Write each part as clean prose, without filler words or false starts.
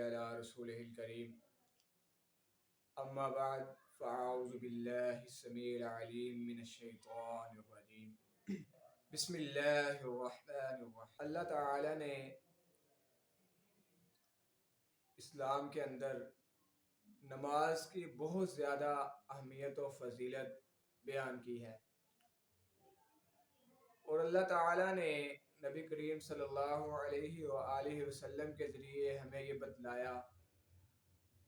علی رسولہ الکریم اما بعد فاعوذ باللہ السمیع العلیم من الشیطان الرجیم بسم اللہ الرحمن الرحیم۔ اللہ تعالی نے اسلام کے اندر نماز کی بہت زیادہ اہمیت و فضیلت بیان کی ہے، اور اللہ تعالی نے نبی کریم صلی اللہ علیہ وآلہ وسلم کے ذریعے ہمیں یہ بتلایا،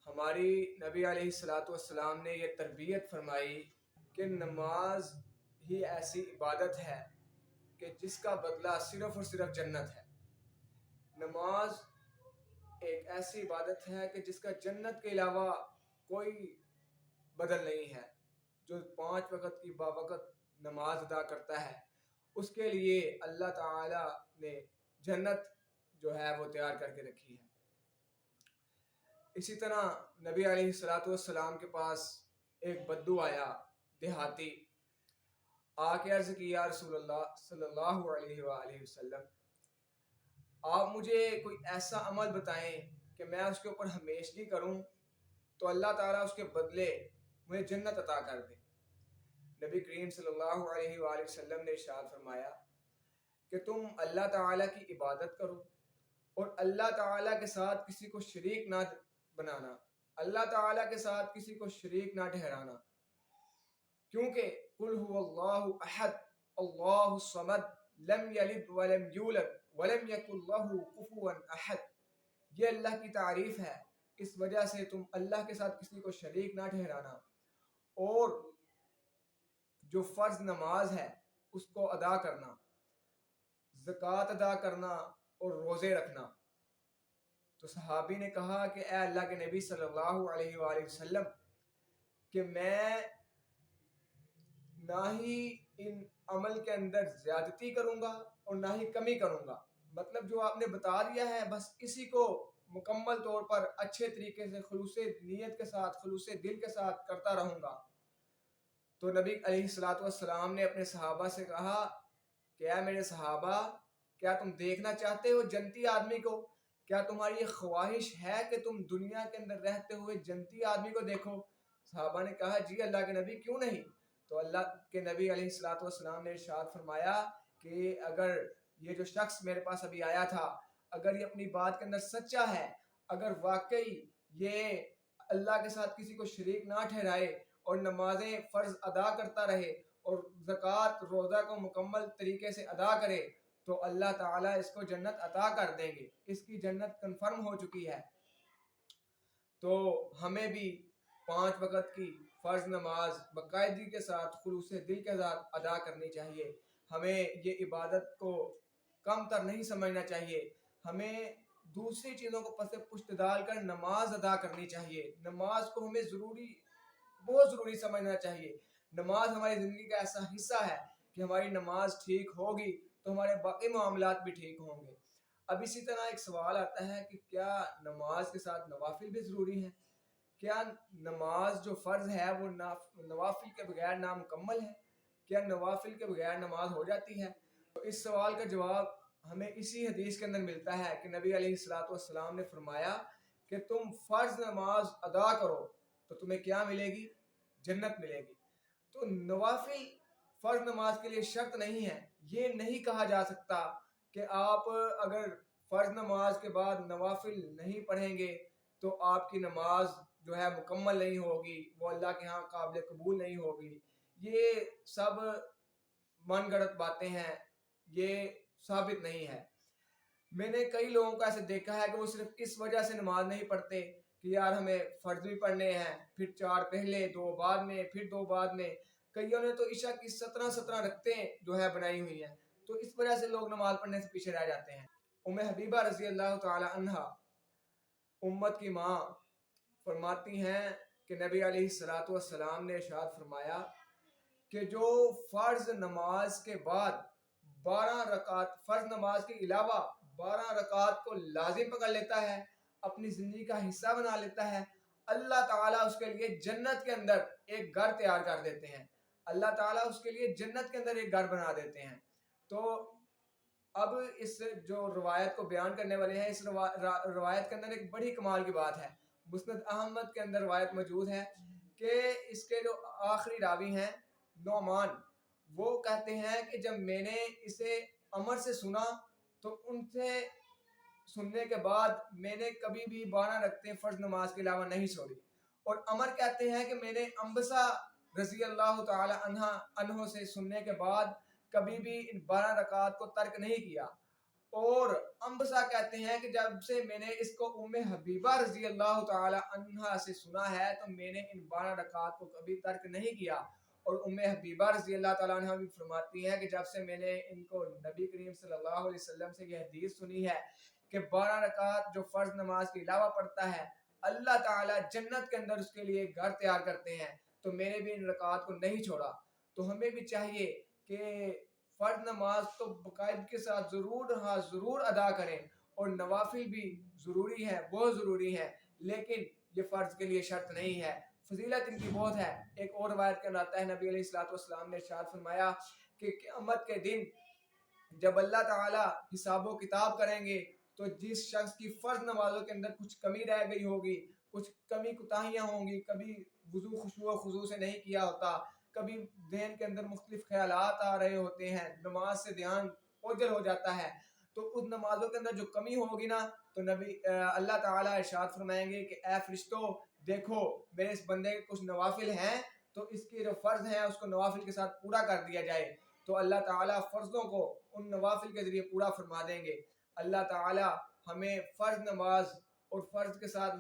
ہماری نبی علیہ الصلاۃ والسلام نے یہ تربیت فرمائی کہ نماز ہی ایسی عبادت ہے کہ جس کا بدلہ صرف اور صرف جنت ہے۔ نماز ایک ایسی عبادت ہے کہ جس کا جنت کے علاوہ کوئی بدل نہیں ہے۔ جو 5 وقت کی باوقت نماز ادا کرتا ہے اس کے لیے اللہ تعالی نے جنت جو ہے وہ تیار کر کے رکھی ہے۔ اسی طرح نبی علیہ الصلاۃ والسلام کے پاس ایک بدو آیا، دیہاتی، آ کے عرض کی، یا رسول اللہ صلی اللہ علیہ وآلہ وسلم، آپ مجھے کوئی ایسا عمل بتائیں کہ میں اس کے اوپر ہمیشگی کروں تو اللہ تعالیٰ اس کے بدلے مجھے جنت عطا کر دے۔ نبی کریم صلی اللہ علیہ وآلہ وسلم نے ارشاد فرمایا کہ تم اللہ تعالیٰ کی عبادت کرو اور اللہ تعالیٰ کے ساتھ کسی کو شریک نہ بنانا، اللہ تعالیٰ کے ساتھ کسی کو شریک نہ ٹھہرانا، کیونکہ قل هو اللہ احد اللہ الصمد لم یلد ولم یولد ولم یکن لہ کفوا احد۔ یہ اللہ کی تعریف ہے، اس وجہ سے تم اللہ کے ساتھ کسی کو شریک نہ ٹھہرانا، اور جو فرض نماز ہے اس کو ادا کرنا، زکوٰۃ ادا کرنا اور روزے رکھنا۔ تو صحابی نے کہا کہ اے اللہ کے نبی صلی اللہ علیہ وآلہ وسلم، کہ میں نہ ہی ان عمل کے اندر زیادتی کروں گا اور نہ ہی کمی کروں گا، مطلب جو آپ نے بتا دیا ہے بس اسی کو مکمل طور پر اچھے طریقے سے خلوص نیت کے ساتھ، خلوص دل کے ساتھ کرتا رہوں گا۔ تو نبی علیہ الصلاۃ والسلام نے اپنے صحابہ سے کہا کہ اے میرے صحابہ، کیا تم دیکھنا چاہتے ہو جنتی آدمی کو؟ کیا تمہاری یہ خواہش ہے کہ تم دنیا کے اندر رہتے ہوئے جنتی آدمی کو دیکھو؟ صحابہ نے کہا جی اللہ کے نبی کیوں نہیں؟ تو اللہ کے نبی علیہ الصلاۃ والسلام نے ارشاد فرمایا کہ اگر یہ جو شخص میرے پاس ابھی آیا تھا، اگر یہ اپنی بات کے اندر سچا ہے، اگر واقعی یہ اللہ کے ساتھ کسی کو شریک نہ ٹھہرائے اور نمازیں فرض ادا کرتا رہے اور زکوٰۃ روزہ کو مکمل طریقے سے ادا کرے، تو اللہ تعالیٰ اس کو جنت عطا کر دیں گے، اس کی جنت کنفرم ہو چکی ہے۔ تو ہمیں بھی 5 وقت کی فرض نماز باقاعدگی کے ساتھ خلوص دل کے ساتھ ادا کرنی چاہیے۔ ہمیں یہ عبادت کو کم تر نہیں سمجھنا چاہیے، ہمیں دوسری چیزوں کو پس پشت ڈال کر نماز ادا کرنی چاہیے۔ نماز کو ہمیں بہت ضروری سمجھنا چاہیے۔ نماز ہماری زندگی کا ایسا حصہ ہے کہ ہماری نماز ٹھیک ہوگی تو ہمارے باقی معاملات بھی ٹھیک ہوں گے۔ اب اسی طرح ایک سوال آتا ہے کہ کیا نماز کے ساتھ نوافل بھی ضروری ہیں؟ کیا نماز جو فرض ہے وہ نوافل کے بغیر نامکمل ہے؟ کیا نوافل کے بغیر نماز ہو جاتی ہے؟ تو اس سوال کا جواب ہمیں اسی حدیث کے اندر ملتا ہے کہ نبی علیہ الصلاۃ والسلام نے فرمایا کہ تم فرض نماز ادا کرو تو تمہیں کیا ملے گی؟ جنت ملے گی۔ تو نوافل فرض نماز کے لیے شرط نہیں ہے۔ یہ نہیں کہا جا سکتا کہ آپ اگر فرض نماز کے بعد نوافل نہیں پڑھیں گے تو آپ کی نماز جو ہے مکمل نہیں ہوگی، وہ اللہ کے ہاں قابل قبول نہیں ہوگی۔ یہ سب من گھڑت باتیں ہیں، یہ ثابت نہیں ہے۔ میں نے کئی لوگوں کو ایسے دیکھا ہے کہ وہ صرف اس وجہ سے نماز نہیں پڑھتے کہ یار ہمیں فرض بھی پڑھنے ہیں، پھر 4 پہلے 2 بعد میں، پھر 2 بعد میں۔ کئیوں نے تو عشاء کی 17 رکعتیں جو ہے بنائی ہوئی ہیں، تو اس وجہ سے لوگ نماز پڑھنے سے پیچھے رہ جاتے ہیں۔ ام حبیبہ رضی اللہ تعالی عنہا، امت کی ماں، فرماتی ہیں کہ نبی علیہ الصلاۃ والسلام نے ارشاد فرمایا کہ جو فرض نماز کے بعد 12 رکعت، فرض نماز کے علاوہ 12 رکعت کو لازم پکڑ لیتا ہے، اپنی زندگی کا حصہ بنا لیتا ہے، اللہ تعالیٰ اس کے لیے جنت کے اندر ایک گھر تیار کر دیتے ہیں۔ اللہ تعالیٰ اس کے لیے جنت کے اندر ایک گھر بنا دیتے ہیں۔ تو اب اس جو روایت کو بیان کرنے والے ہیں، اس روایت کے اندر ایک بڑی کمال کی بات ہے. مسند احمد کے اندر روایت موجود ہے کہ اس کے جو آخری راوی ہیں نعمان، وہ کہتے ہیں کہ جب میں نے اسے عمر سے سنا تو ان سے سننے کے بعد میں نے کبھی بھی 12 رکعتیں فرض نماز کے علاوہ نہیں چھوڑی. اور عمر کہتے ہیں کہ میں نے انبسا رضی اللہ تعالی عنہ سے سننے کے بعد کبھی بھی ان 12 رکعات کو ترک نہیں کیا. اور انبسا کہتے ہیں کہ جب سے میں نے اس کو ام حبیبہ رضی اللہ تعالی عنہا سے سنا ہے تو میں نے ان 12 رکعات کو کبھی ترک نہیں کیا. اور ام حبیبہ رضی اللہ تعالیٰ عنہ بھی فرماتی ہیں کہ جب سے میں نے ان کو نبی کریم صلی اللہ علیہ وسلم سے یہ حدیث سنی ہے کہ 12 رکعات جو فرض نماز کے علاوہ پڑھتا ہے اللہ تعالیٰ جنت کے اندر اس کے لیے گھر تیار کرتے ہیں، تو میں نے بھی ان رکعات کو نہیں چھوڑا. تو ہمیں بھی چاہیے کہ فرض نماز تو باقاعدگی کے ساتھ ضرور ادا کریں، اور نوافل بھی ضروری ہے، بہت ضروری ہے، لیکن یہ فرض کے لیے شرط نہیں ہے. فضیلت ان کی بہت ہے. ایک اور روایت کے اندر آتا ہے نبی علیہ الصلوۃ والسلام نے ارشاد فرمایا کہ قیامت کے دن جب اللہ تعالیٰ حساب و کتاب کریں گے تو جس شخص کی فرض نمازوں کے اندر کچھ کمی رہ گئی ہوگی، کچھ کمی کوتاہیاں ہوں گی، کبھی وضو خشوع و خضوع سے نہیں کیا ہوتا، کبھی ذہن کے اندر مختلف خیالات آ رہے ہوتے ہیں، نماز سے دھیان اوجھل ہو جاتا ہے، تو اس نمازوں کے اندر جو کمی ہوگی نا تو اللہ تعالیٰ ارشاد فرمائیں گے کہ اے فرشتوں دیکھو میرے اس بندے کے کچھ نوافل ہیں، تو اس کے جو فرض ہیں اس کو نوافل کے ساتھ پورا کر دیا جائے. تو اللہ تعالیٰ فرضوں کو ان نوافل کے ذریعے پورا فرما دیں گے. اللہ تعالیٰ ہمیں فرض نماز اور فرض کے ساتھ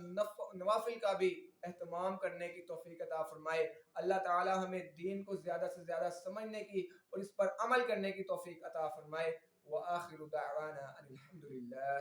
نوافل کا بھی اہتمام کرنے کی توفیق عطا فرمائے. اللہ تعالیٰ ہمیں دین کو زیادہ سے زیادہ سمجھنے کی اور اس پر عمل کرنے کی توفیق عطا فرمائے. وآخر دعوانا ان الحمد للہ.